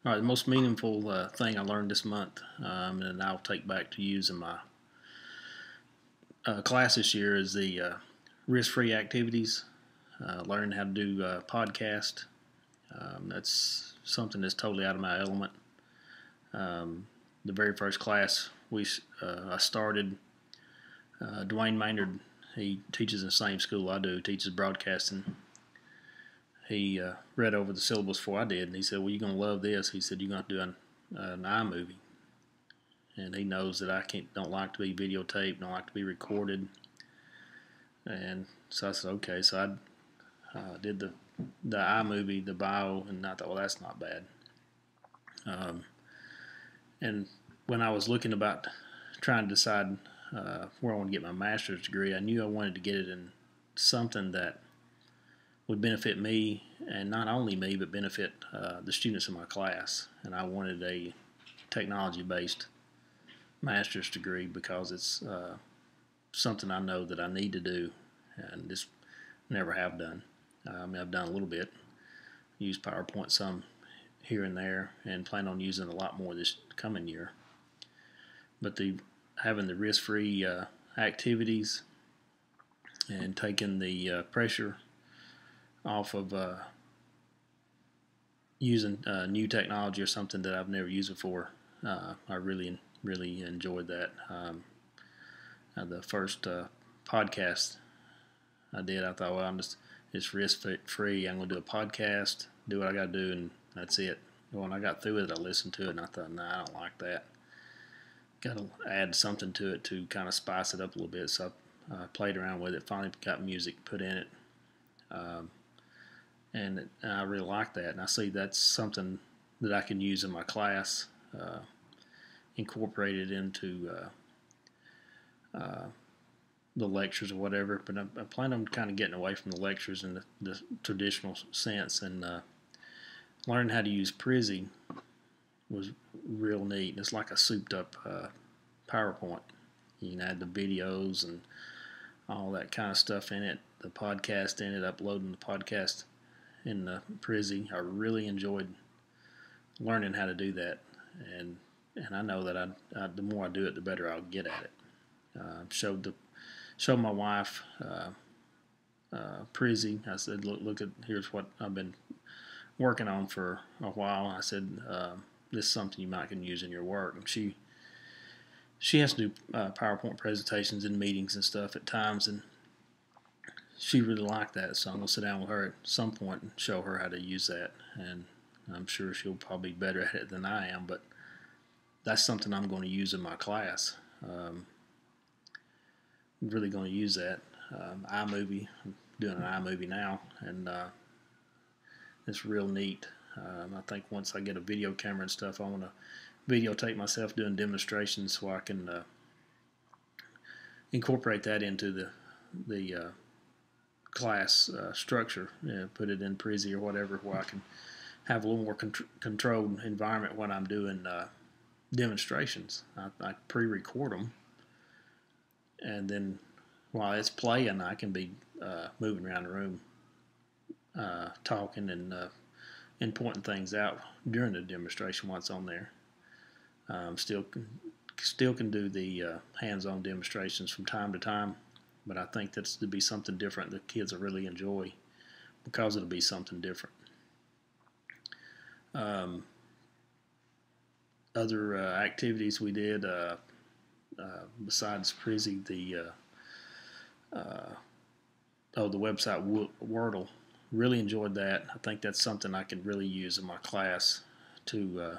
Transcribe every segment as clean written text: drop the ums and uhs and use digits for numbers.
All right, the most meaningful thing I learned this month, and I'll take back to use in my class this year, is the risk-free activities. Learning how to do podcast. That's something that's totally out of my element. The very first class I started, Dwayne Maynard, he teaches in the same school I do, teaches broadcasting. He read over the syllabus before I did, and he said, "Well, you're gonna love this." He said, "You're gonna have to do an iMovie," and he knows that I don't like to be videotaped, don't like to be recorded, and so I said, "Okay." So I did the iMovie, the bio, and I thought, "Well, that's not bad." Um, and when I was looking about trying to decide where I want to get my master's degree, I knew I wanted to get it in something that would benefit me, and not only me, but benefit the students in my class. And I wanted a technology-based master's degree because it's something I know that I need to do, and just never have done. I've done a little bit, used PowerPoint some here and there, and plan on using a lot more this coming year. But having the risk-free activities and taking the pressure off of using new technology or something that I've never used before, I really enjoyed that. The first podcast I did, I thought, well, it's risk free. I'm gonna do a podcast, do what I got to do, and that's it. When I got through it, I listened to it, and I thought, nah, I don't like that. Got to add something to it to kind of spice it up a little bit. So I played around with it. Finally, got music put in it, um, and I really like that. And I see that's something that I can use in my class, incorporate it into the lectures or whatever. But I plan on kind of getting away from the lectures in the traditional sense, and learning how to use Prezi was real neat. It's like a souped up PowerPoint. You can add the videos and all that kind of stuff in it, the podcast in it, uploading the podcast in the Prezi. I really enjoyed learning how to do that, and I know that the more I do it, the better I'll get at it. Showed my wife Prezi. I said, look at here's what I've been working on for a while. I said, this is something you might can use in your work. And she has to do PowerPoint presentations and meetings and stuff at times, and she really liked that. So I'm gonna sit down with her at some point and show her how to use that. And I'm sure she'll probably be better at it than I am, but that's something I'm going to use in my class. Really going to use that. iMovie, I'm doing an iMovie now, and it's real neat. I think once I get a video camera and stuff, I want to videotape myself doing demonstrations so I can incorporate that into the class structure. Put it in Prezi or whatever, where I can have a little more controlled environment when I'm doing demonstrations. I pre-record them, and then while it's playing, I can be moving around the room, talking and pointing things out during the demonstration while it's on there. Still can do the hands-on demonstrations from time to time, but I think that's to be something different that kids will really enjoy because it'll be something different. Um, Other activities we did besides Prezi, the website Wordle. Really enjoyed that. I think that's something I can really use in my class to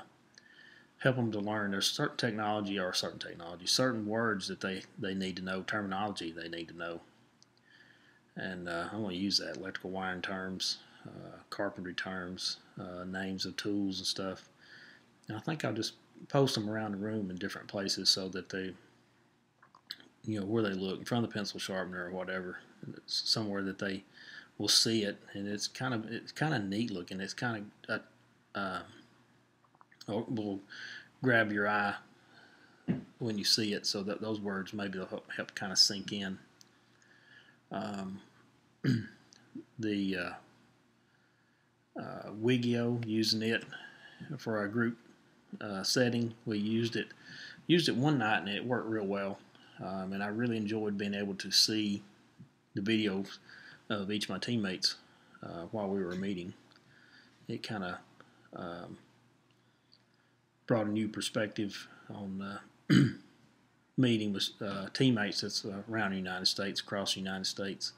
help them to learn. There's certain words that they need to know, terminology they need to know. And I'm going to use that, electrical wiring terms, carpentry terms, names of tools and stuff. And I think I'll just post them around the room in different places so that they, where they look, in front of the pencil sharpener or whatever, somewhere that they will see it. And it's kind of neat looking. It's kind of will grab your eye when you see it, so that those words maybe will help kind of sink in. The Wigio, using it for our group setting. We used it one night, and it worked real well. And I really enjoyed being able to see the videos of each of my teammates while we were meeting. It kind of brought a new perspective on meeting with teammates that's around the United States, across the United States,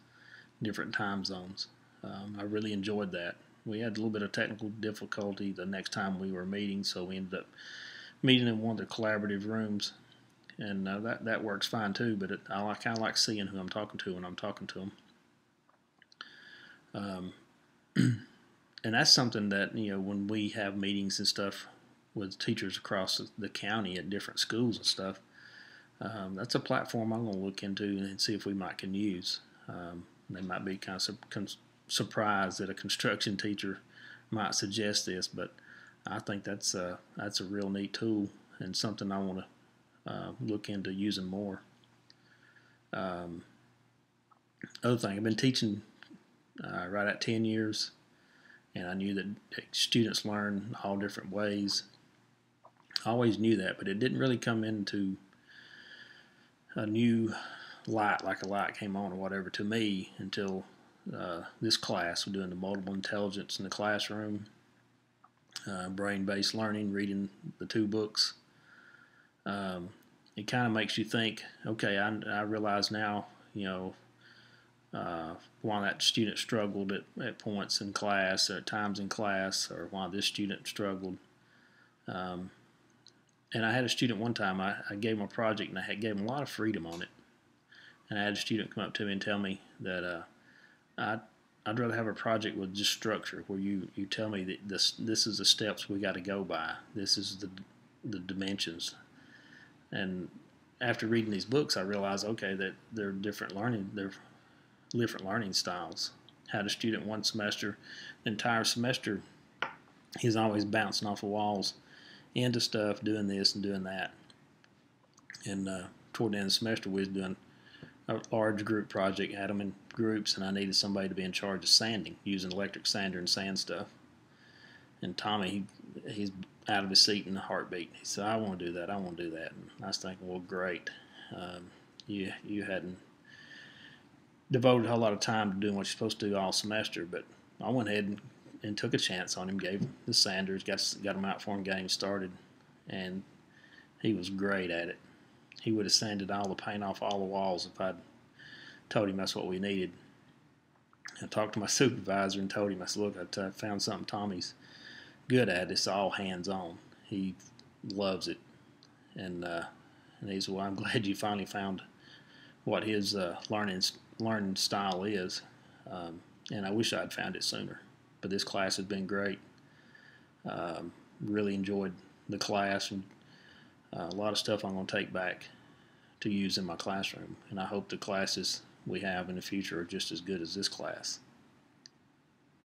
different time zones. I really enjoyed that. We had a little bit of technical difficulty the next time we were meeting, so we ended up meeting in one of the collaborative rooms, and that works fine too. But I kind of like seeing who I'm talking to when I'm talking to them. And that's something that, when we have meetings and stuff with teachers across the county at different schools and stuff, that's a platform I'm going to look into and see if we can use. They might be kind of surprised that a construction teacher might suggest this, but I think that's a real neat tool and something I want to look into using more. Other thing, I've been teaching right at 10 years, and I knew that students learn all different ways. I always knew that, but it didn't really come into a new light, like a light came on or whatever, to me until this class. We're doing the multiple intelligence in the classroom, brain-based learning, reading the 2 books. It kind of makes you think, okay, I realize now, why that student struggled at points in class or at times in class, or why this student struggled. And I had a student one time, I gave him a project, and I gave him a lot of freedom on it. And I had a student come up to me and tell me that I'd rather have a project with just structure, where you tell me that this is the steps we got to go by. This is the dimensions. And after reading these books, I realized, okay, that they're different learning styles. Had a student one semester, the entire semester, he's always bouncing off the walls into stuff, doing this and doing that. And toward the end of the semester, we was doing a large group project, had them in groups, and I needed somebody to be in charge of sanding, using electric sander and sand stuff. And Tommy, he's out of his seat in a heartbeat. He said, I want to do that, I want to do that. And I was thinking, well, great. You hadn't devoted a whole lot of time to doing what you're supposed to do all semester, but I went ahead and took a chance on him, gave him the sanders, got him out for him, got him started, and he was great at it. He would have sanded all the paint off all the walls if I'd told him that's what we needed. I talked to my supervisor and told him, I said, look, I found something Tommy's good at. It's all hands-on. He loves it. And he said, well, I'm glad you finally found what his learning style is. And I wish I'd found it sooner. But this class has been great. Really enjoyed the class, and a lot of stuff I'm going to take back to use in my classroom. And I hope the classes we have in the future are just as good as this class.